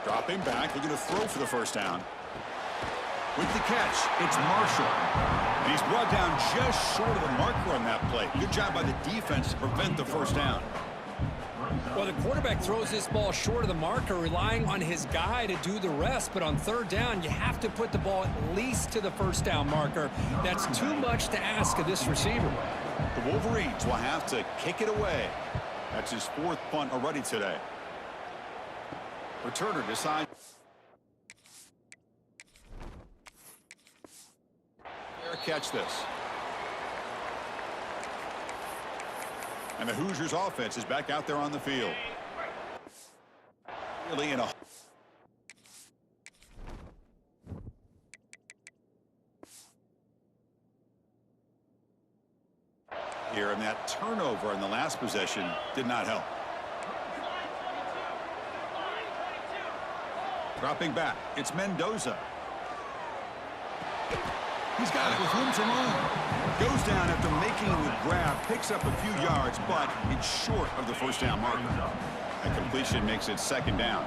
A: Dropping back, looking to throw for the first down. With the catch, it's Marshall. And he's brought down just short of the marker on that play. Good job by the defense to prevent the first down.
B: Well, the quarterback throws this ball short of the marker, relying on his guy to do the rest. But on 3rd down, you have to put the ball at least to the first down marker. That's too much to ask of this receiver.
A: The Wolverines will have to kick it away. That's his 4th punt already today. Returner decides. Catch this. And the Hoosiers offense is back out there on the field. Really in a here, and that turnover in the last possession did not help. Dropping back, it's Mendoza. He's got it with room to run. Goes down after making the grab, picks up a few yards, but it's short of the first down marker. A completion makes it 2nd down.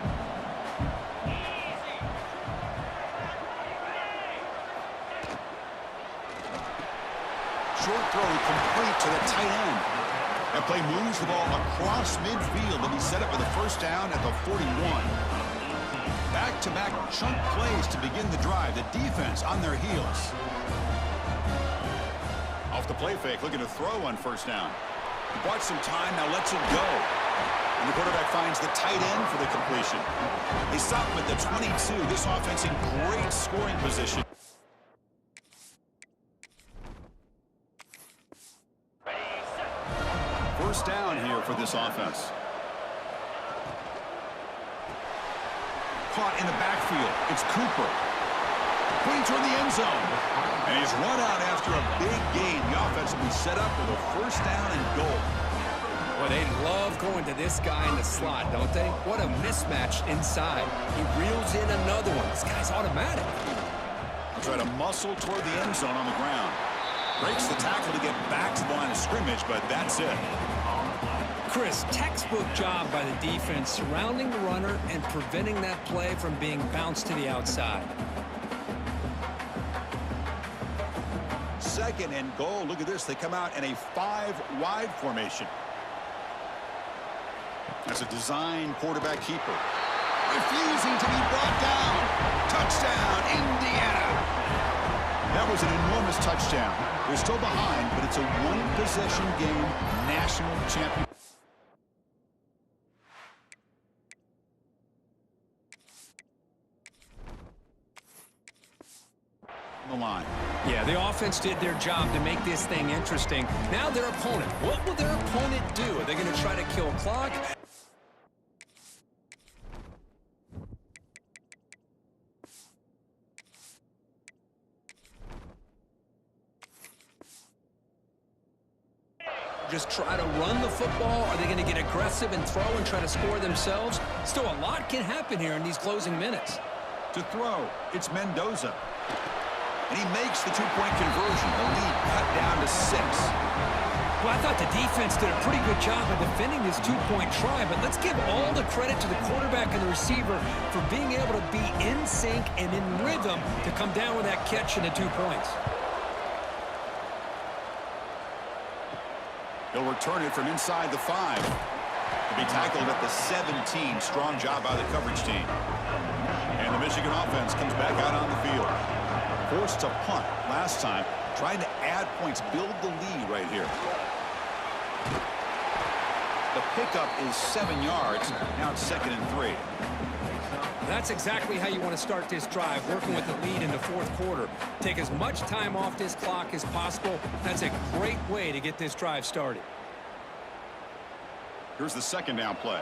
A: Short throw complete to the tight end. That play moves the ball across midfield and he's set up for the first down at the 41. Back-to-back chunk plays to begin the drive. The defense on their heels. Off the play fake, looking to throw on first down. He bought some time, now lets it go. And the quarterback finds the tight end for the completion. They stop him at the 22. This offense in great scoring position. First down here for this offense. Caught in the backfield. It's Cooper. Putting toward the end zone. And he's run out after a big gain. The offense will be set up with a first down and goal.
B: Well, they love going to this guy in the slot, don't they? What a mismatch inside. He reels in another one. This guy's automatic.
A: Try to muscle toward the end zone on the ground. Breaks the tackle to get back to the line of scrimmage, but that's it.
B: Chris, textbook job by the defense surrounding the runner and preventing that play from being bounced to the outside.
A: 2nd and goal. Look at this. They come out in a 5-wide formation. That's a design quarterback keeper. Refusing to be brought down. Touchdown, Indiana. That was an enormous touchdown. They're still behind, but it's a one-possession game, national champion. The line.
B: Yeah, the offense did their job to make this thing interesting. Now their opponent. What will their opponent do? Are they going to try to kill clock? Just try to run the football? Are they going to get aggressive and throw and try to score themselves? Still, a lot can happen here in these closing minutes.
A: To throw, it's Mendoza. And he makes the two-point conversion. The lead cut down to 6.
B: Well, I thought the defense did a pretty good job of defending this two-point try, but let's give all the credit to the quarterback and the receiver for being able to be in sync and in rhythm to come down with that catch and the 2 points.
A: He'll return it from inside the 5. To be tackled at the 17. Strong job by the coverage team. And the Michigan offense comes back out on the field. Forced to punt last time. Trying to add points, build the lead right here. The pickup is 7 yards. Now it's 2nd and 3.
B: That's exactly how you want to start this drive, working with the lead in the 4th quarter. Take as much time off this clock as possible. That's a great way to get this drive started.
A: Here's the 2nd down play.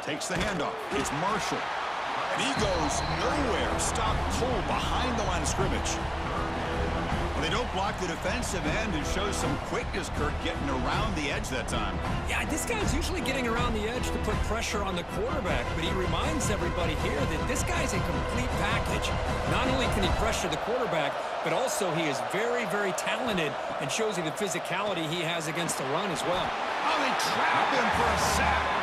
A: Takes the handoff. It's Marshall. And he goes nowhere. Stopped cold behind the line of scrimmage. Well, they don't block the defensive end and show some quickness, Kirk, getting around the edge that time.
B: Yeah, this guy's usually getting around the edge to put pressure on the quarterback, but he reminds everybody here that this guy's a complete package. Not only can he pressure the quarterback, but also he is very, very talented and shows you the physicality he has against the run as well.
A: Oh, they trap him for a sack.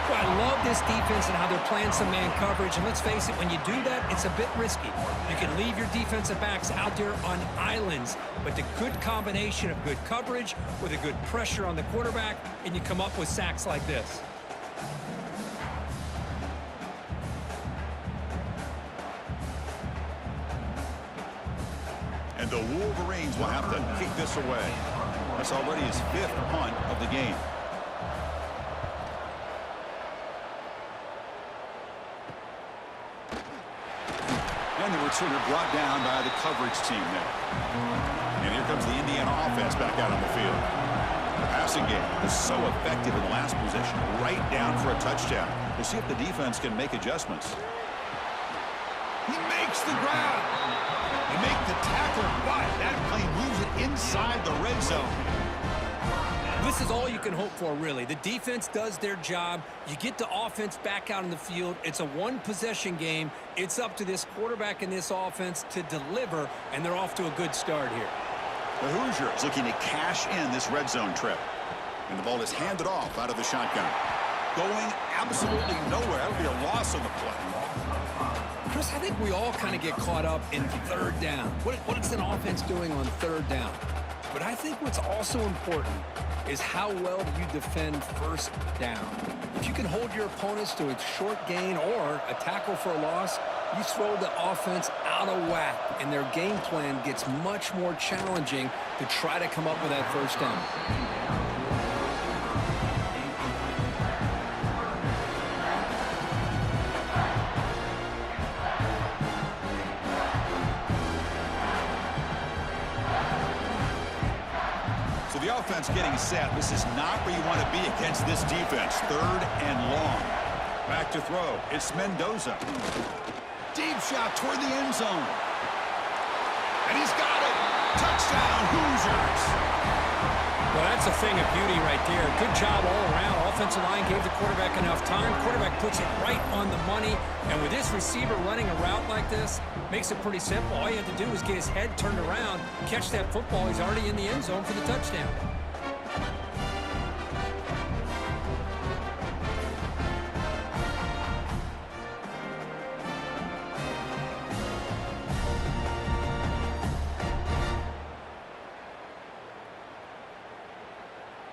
B: Well, I love this defense and how they're playing some man coverage. And let's face it, when you do that, it's a bit risky. You can leave your defensive backs out there on islands, but the good combination of good coverage with a good pressure on the quarterback, and you come up with sacks like this.
A: And the Wolverines will have to kick this away. That's already his 5th punt of the game. And the returner brought down by the coverage team there. And here comes the Indiana offense back out on the field. The passing game was so effective in the last possession, right down for a touchdown. We'll see if the defense can make adjustments. He makes the grab. They make the tackle, but that plane moves it inside the red zone.
B: This is all you can hope for, really. The defense does their job. You get the offense back out in the field. It's a one-possession game. It's up to this quarterback and this offense to deliver, and they're off to a good start here.
A: The Hoosiers looking to cash in this red zone trip. And the ball is handed off out of the shotgun. Going absolutely nowhere. That would be a loss on the play.
B: Chris, I think we all kind of get caught up in 3rd down. What is an offense doing on 3rd down? But I think what's also important is how well do you defend 1st down. If you can hold your opponents to a short gain or a tackle for a loss, you throw the offense out of whack, and their game plan gets much more challenging to try to come up with that 1st down.
A: The offense getting set. This is not where you want to be against this defense. 3rd and long. Back to throw. It's Mendoza. Deep shot toward the end zone. And he's got it. Touchdown, Hoosiers.
B: Well, that's a thing of beauty right there. Good job all around. Offensive line gave the quarterback enough time. Quarterback puts it right on the money. And with this receiver running a route like this, makes it pretty simple. All you have to do is get his head turned around, catch that football. He's already in the end zone for the touchdown.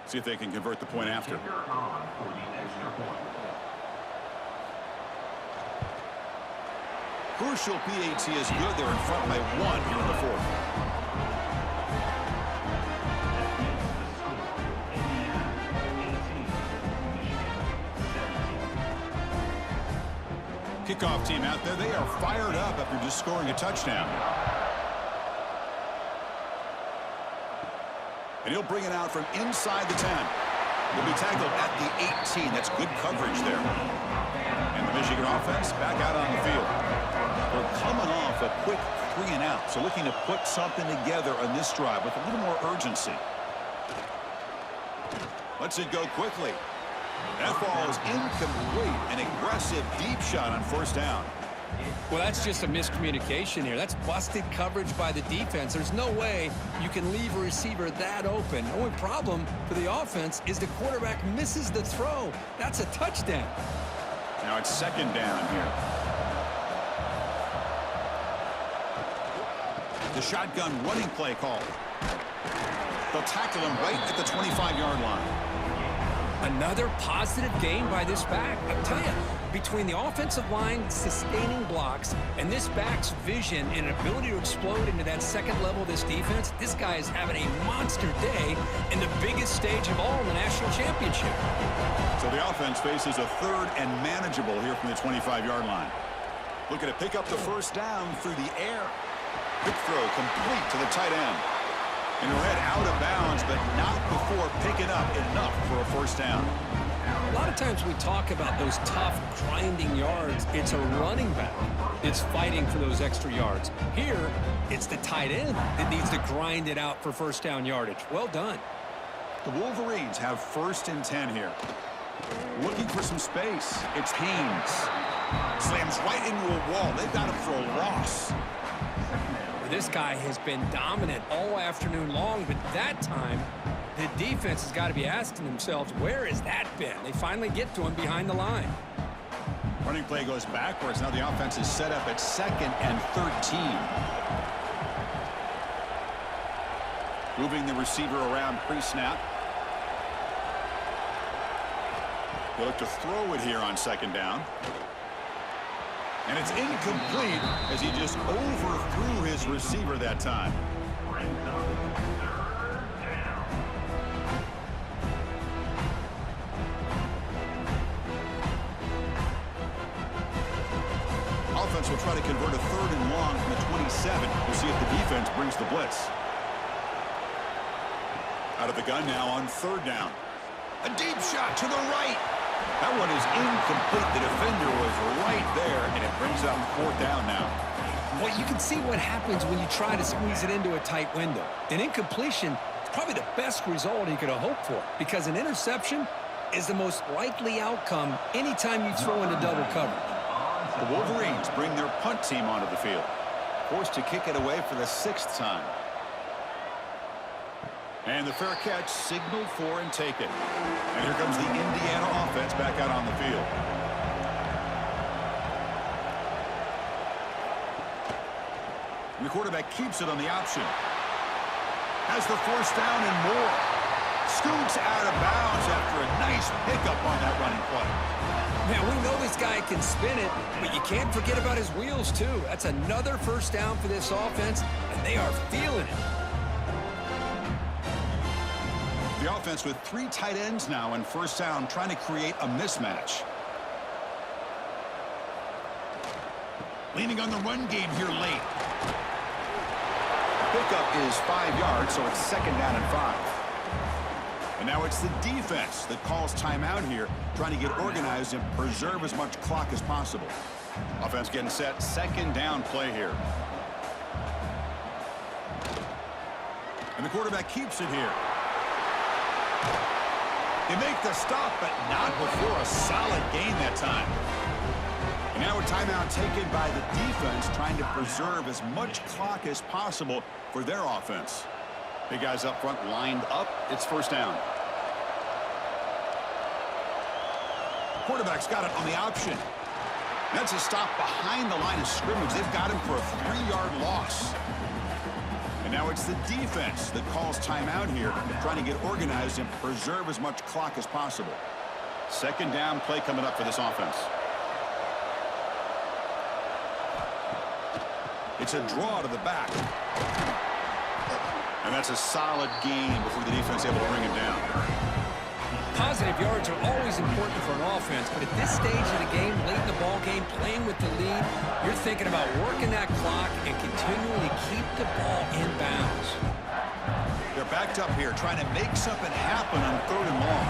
A: See if they can convert the point after. Crucial PAT is good. They're in front by 1 here in the 4th. Kickoff team out there. They are fired up after just scoring a touchdown. And he'll bring it out from inside the 10. He'll be tackled at the 18. That's good coverage there. And the Michigan offense back out on the field. We're coming off a quick 3 and out. So looking to put something together on this drive with a little more urgency. Let's it go quickly. That ball is incomplete. An aggressive deep shot on first down.
B: Well, that's just a miscommunication here. That's busted coverage by the defense. There's no way you can leave a receiver that open. The only problem for the offense is the quarterback misses the throw. That's a touchdown.
A: Now it's second down here. The shotgun running play call. They'll tackle him right at the 25-yard line.
B: Another positive gain by this back. I'll tell you, between the offensive line sustaining blocks and this back's vision and ability to explode into that second level of this defense, this guy is having a monster day in the biggest stage of all in the national championship.
A: So the offense faces a third and manageable here from the 25-yard line. Looking to pick up the first down through the air. Quick throw complete to the tight end. And he'll head out of bounds, but not before picking up enough for a first down.
B: A lot of times we talk about those tough, grinding yards. It's a running back that's fighting for those extra yards. Here, it's the tight end that needs to grind it out for first down yardage. Well done.
A: The Wolverines have 1st and 10 here. Looking for some space. It's Haynes. Slams right into a wall. They've got him for a loss.
B: This guy has been dominant all afternoon long, but that time, the defense has got to be asking themselves, where has that been? They finally get to him behind the line.
A: Running play goes backwards. Now the offense is set up at 2nd and 13. Moving the receiver around pre-snap. They look to throw it here on 2nd down. And it's incomplete as he just overthrew his receiver that time. Offense will try to convert a 3rd and long from the 27. We'll see if the defense brings the blitz. Out of the gun now on 3rd down. A deep shot to the right. That one is incomplete. The defender was right there, and it brings up 4th down now.
B: Well, you can see what happens when you try to squeeze it into a tight window. An incompletion is probably the best result he could have hoped for, because an interception is the most likely outcome anytime you throw into double coverage.
A: The Wolverines bring their punt team onto the field. Forced to kick it away for the 6th time. And the fair catch signaled for and taken. And here comes the Indiana offense back out on the field. And the quarterback keeps it on the option. Has the 1st down and more. Scoots out of bounds after a nice pickup on that running play.
B: Man, we know this guy can spin it, but you can't forget about his wheels, too. That's another 1st down for this offense, and they are feeling it.
A: The offense with 3 tight ends now in 1st down, trying to create a mismatch. Leaning on the run game here late. Pickup is 5 yards, so it's 2nd down and 5. And now it's the defense that calls timeout here, trying to get organized and preserve as much clock as possible. Offense getting set, 2nd down play here. And the quarterback keeps it here. They make the stop, but not before a solid gain that time. And now a timeout taken by the defense, trying to preserve as much clock as possible for their offense. Big guys up front lined up. It's 1st down. Quarterback's got it on the option. That's a stop behind the line of scrimmage. They've got him for a 3-yard loss. And now it's the defense that calls timeout here, trying to get organized and preserve as much clock as possible. 2nd down play coming up for this offense. It's a draw to the back. And that's a solid gain before the defense able to bring him down.
B: Positive yards are always important for an offense, but at this stage of the game, late in the ball game, playing with the lead, you're thinking about working that clock and continuing to keep the ball in bounds.
A: They're backed up here, trying to make something happen on 3rd and long.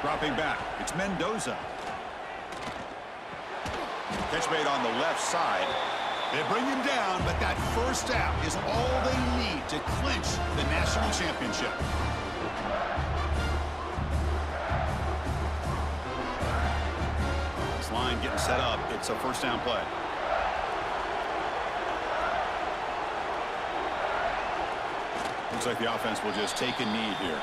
A: Dropping back, it's Mendoza. Catch made on the left side. They bring him down, but that first down is all they need to clinch the national championship. This line getting set up. It's a first down play. Looks like the offense will just take a knee here.